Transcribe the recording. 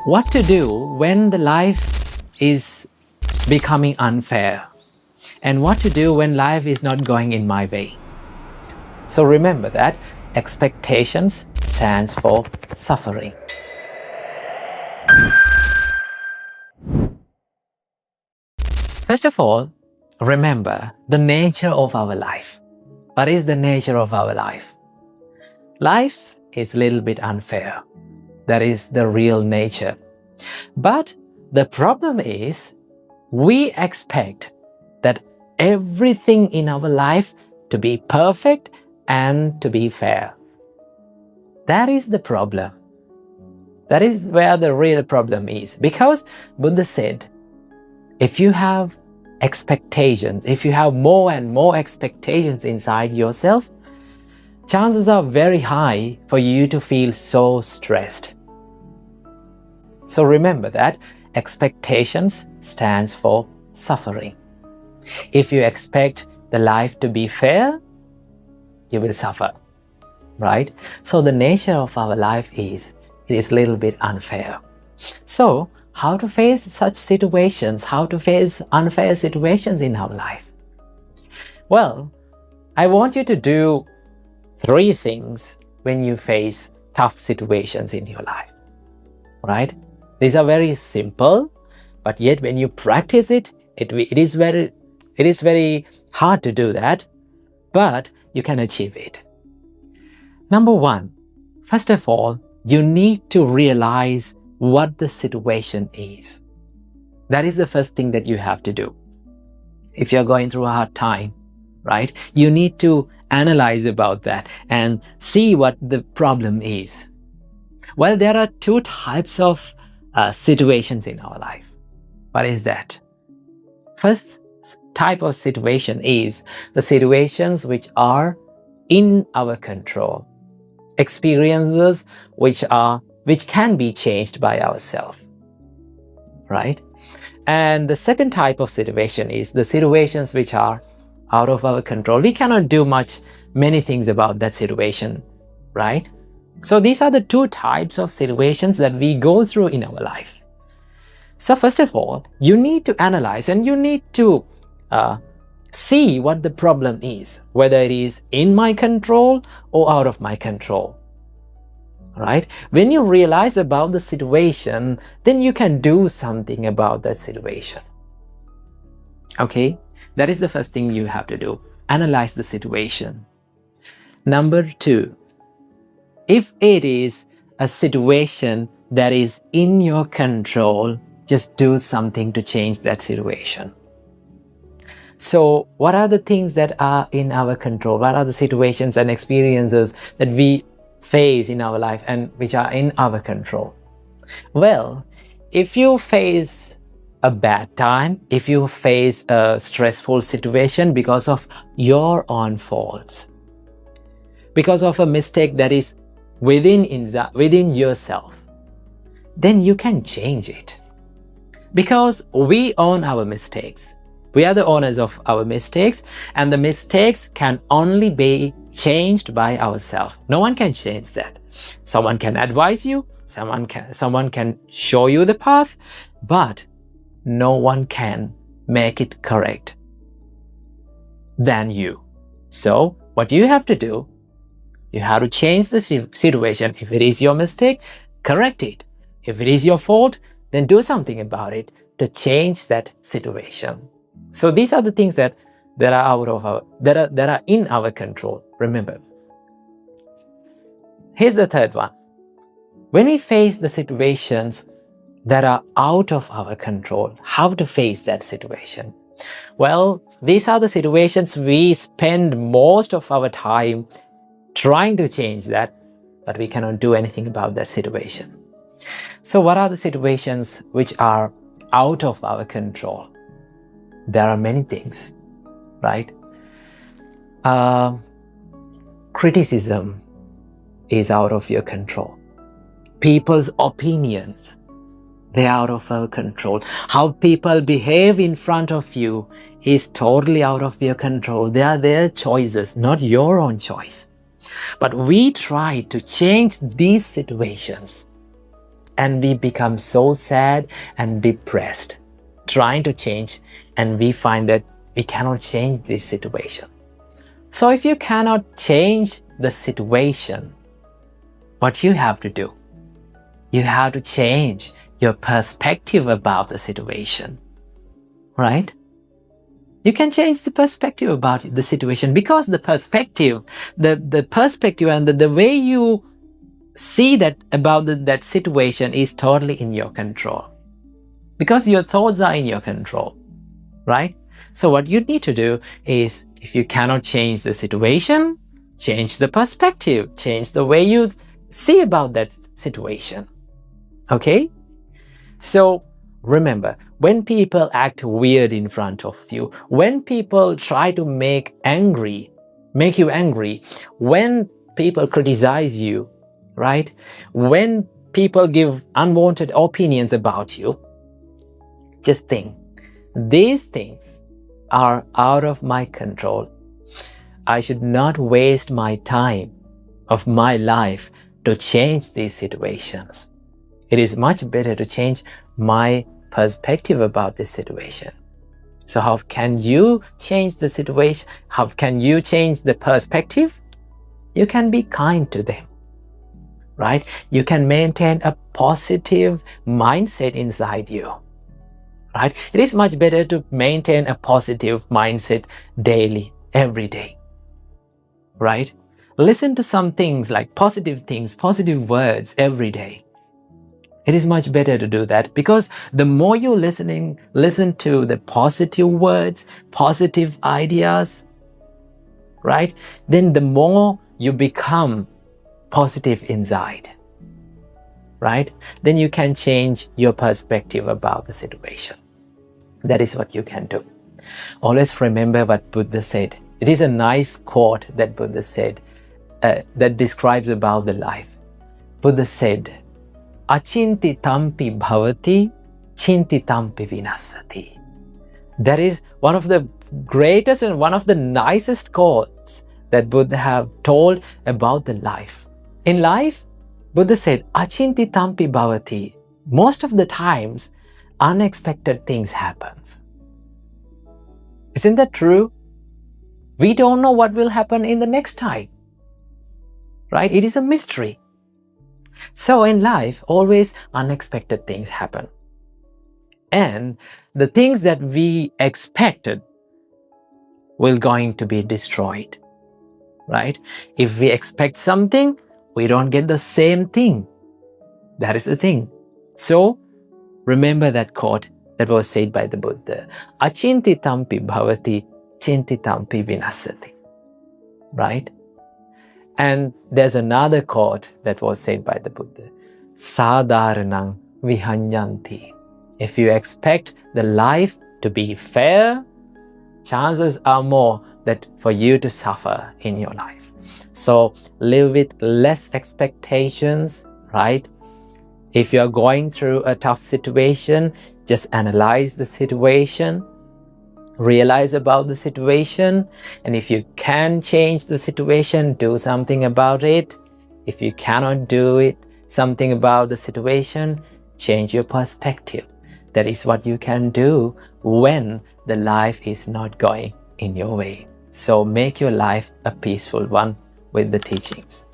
what to do when the life is becoming unfair, and what to do when life is not going in my way. So remember that expectations stands for suffering. First of all, remember the nature of our life. What is the nature of our life? Life is a little bit unfair. That is the real nature. But the problem is, we expect that everything in our life to be perfect and to be fair. That is the problem. That is where the real problem is. Because Buddha said, if you have expectations, if you have more and more expectations inside yourself, chances are very high for you to feel so stressed. So remember that expectations stands for suffering. If you expect the life to be fair, you will suffer, right? So the nature of our life is, it is a little bit unfair. So how to face such situations, how to face unfair situations in our life? Well, I want you to do 3 things when you face tough situations in your life, right? These are very simple, but yet when you practice it, it is very hard to do that, but you can achieve it. Number 1, first of all, you need to realize what the situation is. That is the first thing that you have to do. If you're going through a hard time, right, you need to analyze about that and see what the problem is. Well, there are 2 types of situations in our life. What is that? First type of situation is the situations which are in our control, experiences which can be changed by ourselves, right? And the second type of situation is the situations which are out of our control. We cannot do many things about that situation, right? So these are the 2 types of situations that we go through in our life. So first of all, you need to analyze and you need to see what the problem is, whether it is in my control or out of my control, right? When you realize about the situation, then you can do something about that situation. Okay, that is the first thing you have to do. Analyze the situation. Number 2, if it is a situation that is in your control, just do something to change that situation. So what are the things that are in our control? What are the situations and experiences that we face in our life and which are in our control? Well, if you face a bad time, if you face a stressful situation because of your own faults, because of a mistake that is within yourself, then you can change it. Because we own our mistakes. We are the owners of our mistakes, and the mistakes can only be changed by ourselves. No one can change that. Someone can advise you, someone can show you the path, but no one can make it correct than you. So what you have to do, you have to change the situation. If it is your mistake, correct it. If it is your fault, then do something about it to change that situation. So these are the things that are in our control. Remember. Here's the third one. When we face the situations that are out of our control, how to face that situation? Well, these are the situations we spend most of our time trying to change that, but we cannot do anything about that situation. So what are the situations which are out of our control? There are many things, right? Criticism is out of your control. People's opinions, they are out of our control. How people behave in front of you is totally out of your control. They are their choices, not your own choice. But we try to change these situations and we become so sad and depressed, trying to change, and we find that we cannot change this situation. So if you cannot change the situation, what you have to do? You have to change your perspective about the situation, right? You can change the perspective about the situation, because the perspective and the way you see that about that situation is totally in your control, because your thoughts are in your control, right? So what you need to do is, if you cannot change the situation, change the perspective, change the way you see about that situation. Okay? So remember, when people act weird in front of you, when people try to make you angry, when people criticize you, right? When people give unwanted opinions about you, just think, these things are out of my control. I should not waste my time of my life to change these situations. It is much better to change my perspective about this situation. So how can you change the situation? How can you change the perspective? You can be kind to them, right? You can maintain a positive mindset inside you, right? It is much better to maintain a positive mindset daily, every day, right? Listen to some things like positive things, positive words every day. It is much better to do that, because the more you listen to the positive words, positive ideas, right? Then the more you become positive inside, right? Then you can change your perspective about the situation. That is what you can do. Always remember what Buddha said. It is a nice quote that Buddha said that describes about the life. Buddha said, "Achinti tampi bhavati, chinti tampi vinasati." That is one of the greatest and one of the nicest quotes that Buddha have told about the life. In life, Buddha said, "Achinti tampi bhavati." Most of the times, unexpected things happens. Isn't that true? We don't know what will happen in the next time, right? It is a mystery. So in life, always unexpected things happen. And the things that we expected will going to be destroyed, right? If we expect something, we don't get the same thing. That is the thing. So remember that quote that was said by the Buddha. Achinti tampi bhavati, chinti tampi vinasati. Right? And there's another quote that was said by the Buddha. Sadharanang vihanyanti. If you expect the life to be fair, chances are more that for you to suffer in your life. So live with less expectations, right? If you're going through a tough situation, just analyze the situation, realize about the situation, and if you can change the situation, do something about it. If you cannot do something about the situation, change your perspective. That is what you can do when the life is not going in your way. So make your life a peaceful one with the teachings.